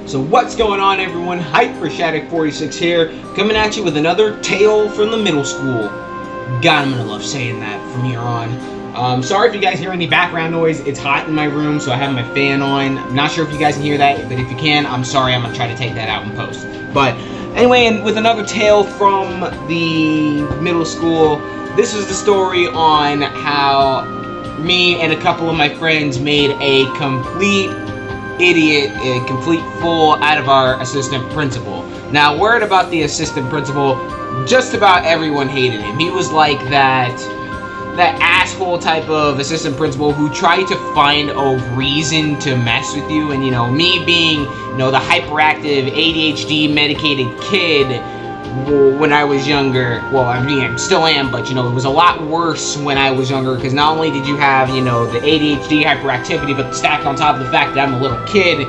So what's going on, everyone? HyperShatic46 here, coming at you with another tale from the middle school. God, I'm gonna love saying that from here on. Sorry if you guys hear any background noise. It's hot in my room, so I have my fan on. I'm not sure if you guys can hear that, but if you can, I'm sorry. I'm gonna try to take that out in post. But anyway, and with another tale from the middle school, this is the story on how me and a couple of my friends made a complete idiot, a complete fool out of our assistant principal. Now, word about the assistant principal, just about everyone hated him. He was like that asshole type of assistant principal who tried to find a reason to mess with you. And me being the hyperactive ADHD medicated kid when I was younger, well, I mean, I still am, but it was a lot worse when I was younger, because not only did you have the ADHD hyperactivity, but stacked on top of the fact that I'm a little kid,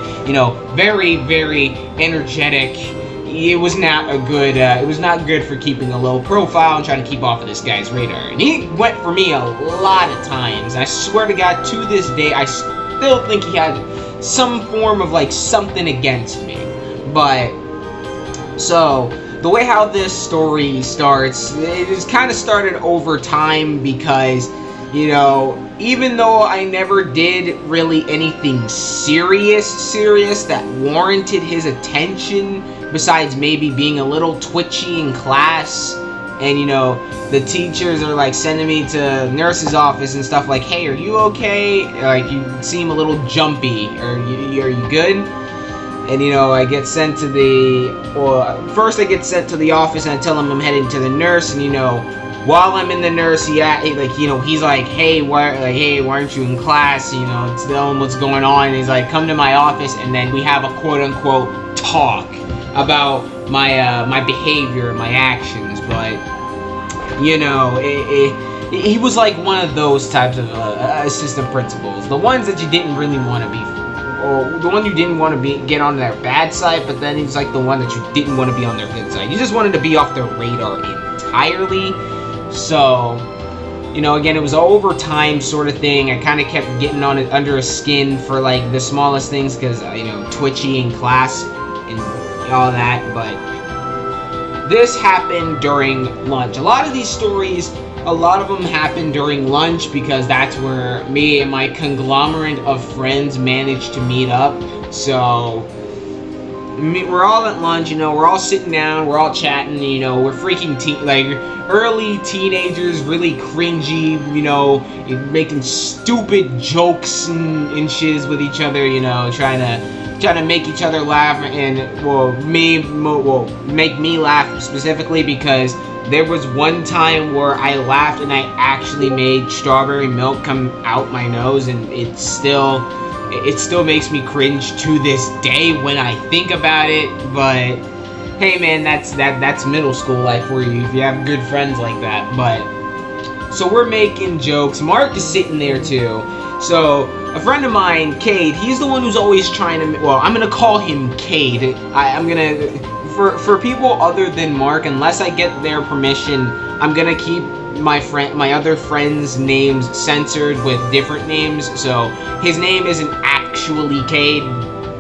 very, very energetic. It was not good for keeping a low profile and trying to keep off of this guy's radar. And he went for me a lot of times. I swear to God, to this day, I still think he had some form of something against me. But so the way how this story starts, it is kind of started over time because, even though I never did really anything serious that warranted his attention, besides maybe being a little twitchy in class, and the teachers are sending me to nurse's office and stuff hey, are you okay? You seem a little jumpy. Are you good? And I get sent to first I get sent to the office and I tell him I'm heading to the nurse, and while I'm in the nurse, he's like, hey, why aren't you in class? Tell him what's going on. And he's like, come to my office, and then we have a quote unquote talk about my behavior, my actions. But he was like one of those types of assistant principals, the ones that you didn't really want to be, or the one you didn't want to get on their bad side, but then he was like the one that you didn't want to be on their good side. You just wanted to be off their radar entirely. So, again, it was an over time sort of thing. I kind of kept getting on it under his skin for the smallest things because twitchy in class and all that. But this happened during lunch. A lot of these stories, a lot of them happen during lunch because that's where me and my conglomerate of friends managed to meet up. So we're all at lunch, we're all sitting down, we're all chatting, we're freaking early teenagers, really cringy, making stupid jokes and shiz with each other, trying to make each other laugh, and make me laugh specifically because there was one time where I laughed and I actually made strawberry milk come out my nose, and it still makes me cringe to this day when I think about it. But hey man, that's middle school life for you if you have good friends like that. But so we're making jokes. Mark is sitting there too. So a friend of mine, Cade, he's the one who's always trying to, well, I'm gonna call him Cade. I'm gonna, for people other than Mark, unless I get their permission, I'm gonna keep my other friends' names censored with different names. So his name isn't actually Cade,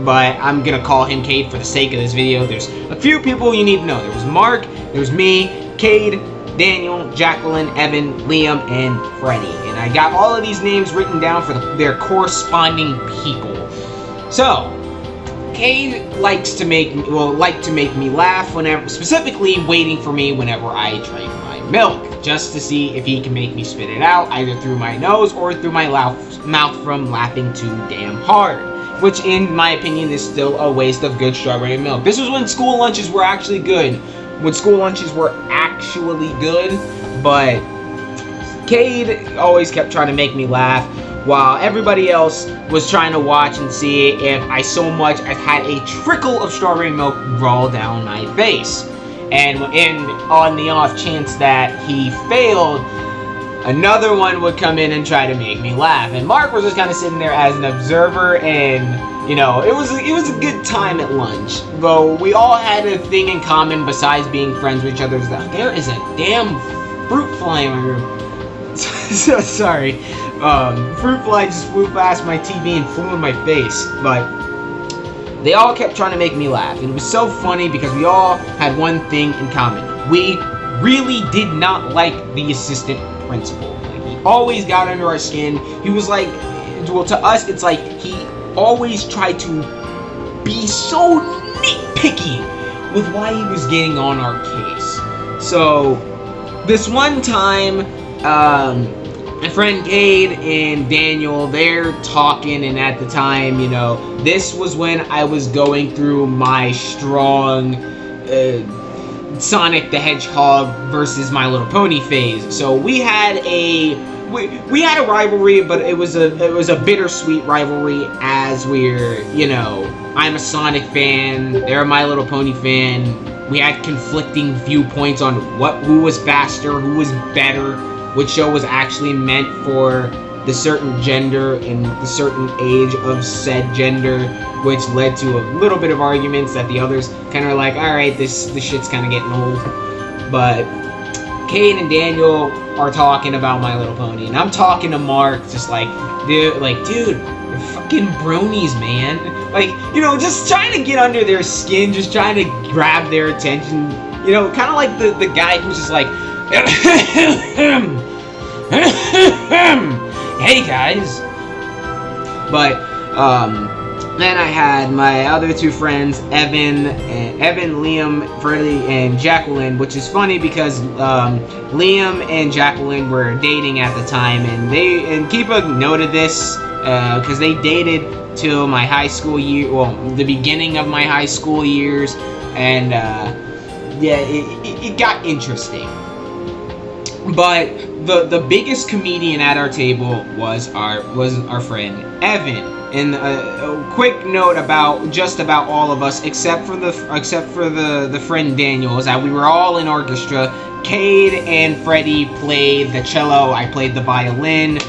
but I'm gonna call him Cade for the sake of this video. There's a few people you need to know. There was Mark, there was me, Cade, Daniel, Jacqueline, Evan, Liam, and Freddie. And I got all of these names written down for their corresponding people. So Cade likes to make me laugh whenever, specifically waiting for me whenever I drink my milk, just to see if he can make me spit it out, either through my nose or through my mouth from laughing too damn hard, which in my opinion is still a waste of good strawberry milk. This was when school lunches were actually good. But Cade always kept trying to make me laugh, while everybody else was trying to watch and see if I so much as had a trickle of strawberry milk roll down my face. And on the off chance that he failed, another one would come in and try to make me laugh. And Mark was just kind of sitting there as an observer, and it was a good time at lunch. Though we all had a thing in common besides being friends with each other. There is a damn fruit fly in my room. So sorry. Fruit fly just flew past my TV and flew in my face. But they all kept trying to make me laugh. And it was so funny because we all had one thing in common. We really did not like the assistant principal. Like, he always got under our skin. He was like, well, to us, it's like he always tried to be so nitpicky with why he was getting on our case. So, this one time, my friend Cade and Daniel, they're talking, and at the time, you know, this was when I was going through my strong Sonic the Hedgehog versus My Little Pony phase. So we had a rivalry, but it was a bittersweet rivalry, as we're, you know, I'm a Sonic fan, they're a My Little Pony fan. We had conflicting viewpoints on who was faster, who was better, which show was actually meant for the certain gender and the certain age of said gender, which led to a little bit of arguments that the others kind of like, alright, this shit's kind of getting old. But Cade and Daniel are talking about My Little Pony, and I'm talking to Mark, just like, dude, they're fucking bronies, man. Like, you know, just trying to get under their skin, just trying to grab their attention. You know, kind of like the guy who's just like, hey guys. But then I had my other two friends, Evan, Liam, Freddie, and Jacqueline, which is funny because Liam and Jacqueline were dating at the time, and keep a note of this because they dated till my high school year, well, the beginning of my high school years, and yeah, it got interesting. But the biggest comedian at our table was our friend Evan. And a quick note about all of us, except for the friend Daniel, is that we were all in orchestra. Cade and Freddie played the cello. I played the violin.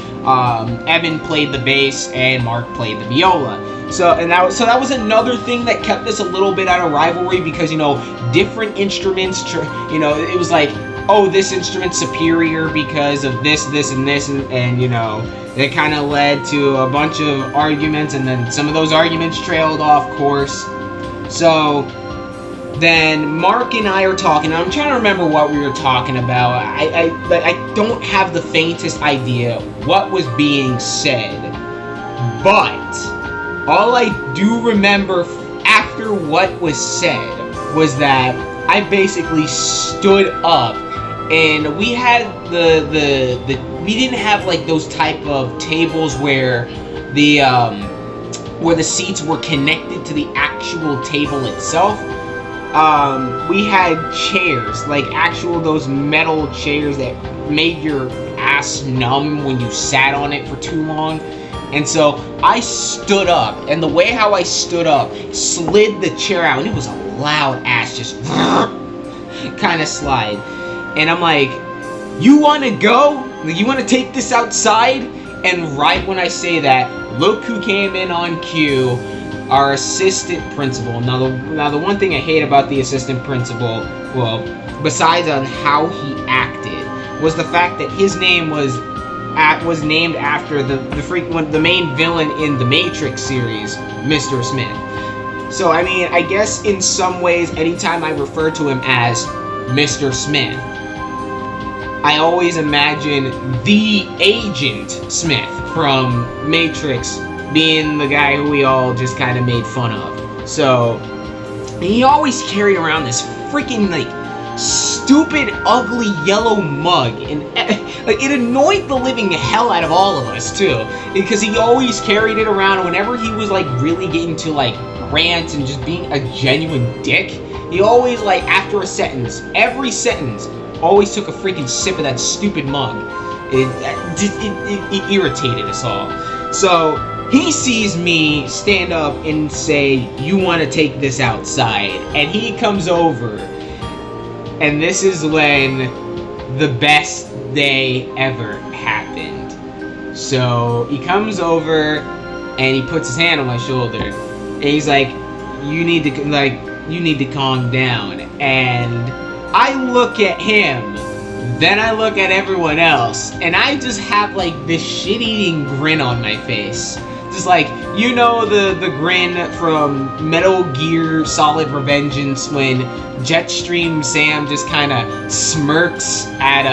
Evan played the bass, and Mark played the viola. So that was another thing that kept us a little bit out of rivalry, because, you know, different instruments. You know, it was like, oh, this instrument's superior because of this, and you know, it kind of led to a bunch of arguments, and then some of those arguments trailed off course. So then Mark and I are talking. I'm trying to remember what we were talking about. I don't have the faintest idea what was being said, but all I do remember after what was said was that I basically stood up. And we had we didn't have like those type of tables where the seats were connected to the actual table itself. We had chairs, like actual those metal chairs that made your ass numb when you sat on it for too long. And so I stood up, and the way how I stood up slid the chair out, and it was a loud ass just kind of slide. And I'm like, you want to go? You want to take this outside? And right when I say that, look who came in on cue, our assistant principal. Now the one thing I hate about the assistant principal, well, besides on how he acted, was the fact that his name was named after the main villain in the Matrix series, Mr. Smith. So I mean, I guess in some ways, anytime I refer to him as Mr. Smith, I always imagine the Agent Smith from Matrix being the guy who we all just kind of made fun of. So he always carried around this freaking like stupid, ugly yellow mug, and like it annoyed the living hell out of all of us too, because he always carried it around whenever he was like really getting to like rant and just being a genuine dick. He always, like, after a sentence, every sentence, always took a freaking sip of that stupid mug. It irritated us all. So he sees me stand up and say, you want to take this outside, and he comes over, and this is when the best day ever happened. So he comes over and he puts his hand on my shoulder, and he's like, you need to calm down. And I look at him, then I look at everyone else, and I just have like this shit-eating grin on my face. Just like, you know the grin from Metal Gear Solid Revengeance when Jetstream Sam just kind of smirks at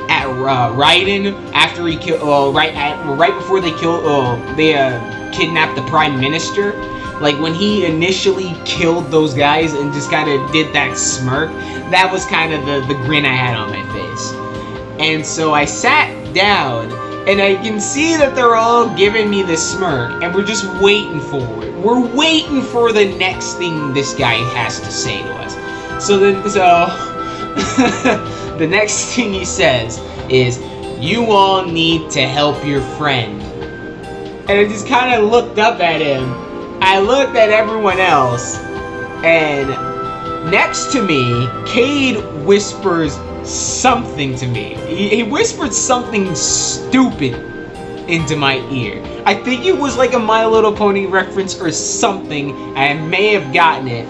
Raiden after he killed right before they kidnapped the Prime Minister. Like when he initially killed those guys and just kind of did that smirk, that was kind of the grin I had on my face. And so I sat down, and I can see that they're all giving me this smirk, and we're just waiting for it. We're waiting for the next thing this guy has to say to us. So the next thing he says is, "You all need to help your friend." And I just kind of looked up at him. I looked at everyone else, and next to me, Cade whispers something to me. He whispered something stupid into my ear. I think it was like a My Little Pony reference or something, and I may have gotten it.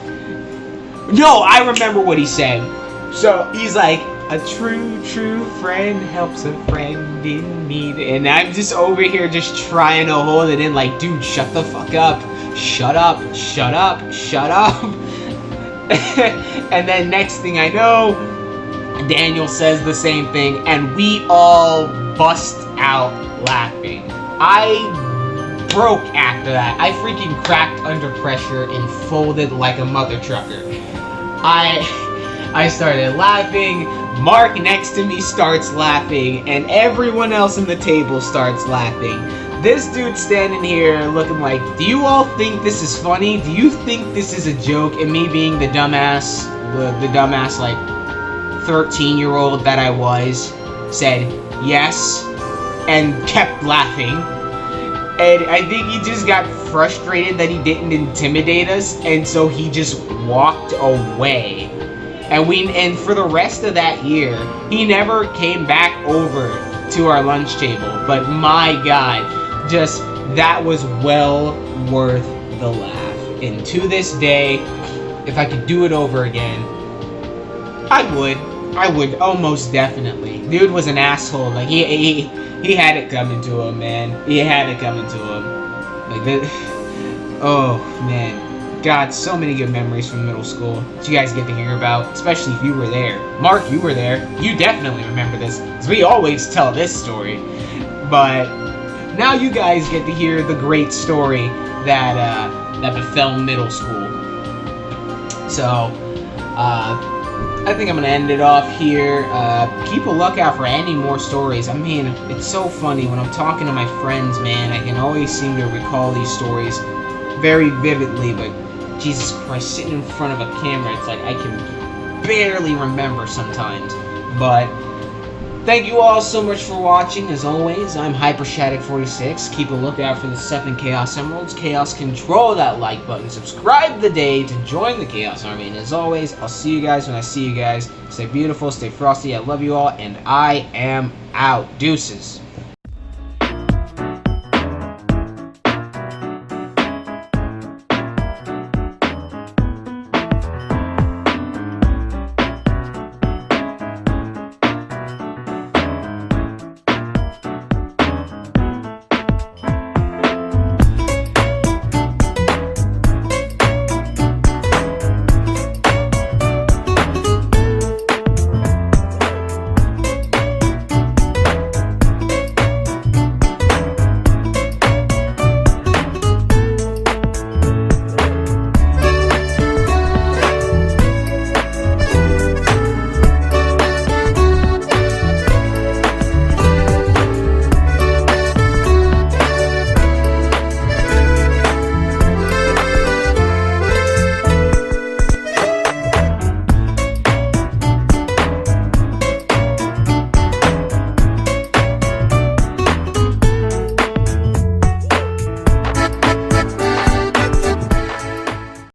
No, I remember what he said. So he's like, "A true friend helps a friend in need." And I'm just over here just trying to hold it in like, dude, shut the fuck up. Shut up. And then next thing I know, Daniel says the same thing, and we all bust out laughing. I broke after that. I freaking cracked under pressure and folded like a mother trucker. I started laughing, Mark next to me starts laughing, and everyone else in the table starts laughing. This dude standing here looking like, do you all think this is funny? Do you think this is a joke? And me being the dumbass, the dumbass like 13-year-old that I was, said yes, and kept laughing. And I think he just got frustrated that he didn't intimidate us, and so he just walked away. And for the rest of that year, he never came back over to our lunch table. But my God, just that was well worth the laugh. And to this day, if I could do it over again, I would almost definitely. Dude was an asshole. Like he had it coming to him, man. He had it coming to him. Like that. Oh man, God, so many good memories from middle school that you guys get to hear about, especially if you were there. Mark, you were there. You definitely remember this, because we always tell this story. But now you guys get to hear the great story that befell middle school. So, I think I'm going to end it off here. Keep a lookout for any more stories. I mean, it's so funny when I'm talking to my friends, man. I can always seem to recall these stories very vividly, but Jesus Christ, sitting in front of a camera, it's like I can barely remember sometimes. But thank you all so much for watching. As always, I'm HyperShatic46. Keep a lookout for the 7 Chaos Emeralds. Chaos, control that like button. Subscribe today to join the Chaos Army. And as always, I'll see you guys when I see you guys. Stay beautiful, stay frosty. I love you all, and I am out. Deuces.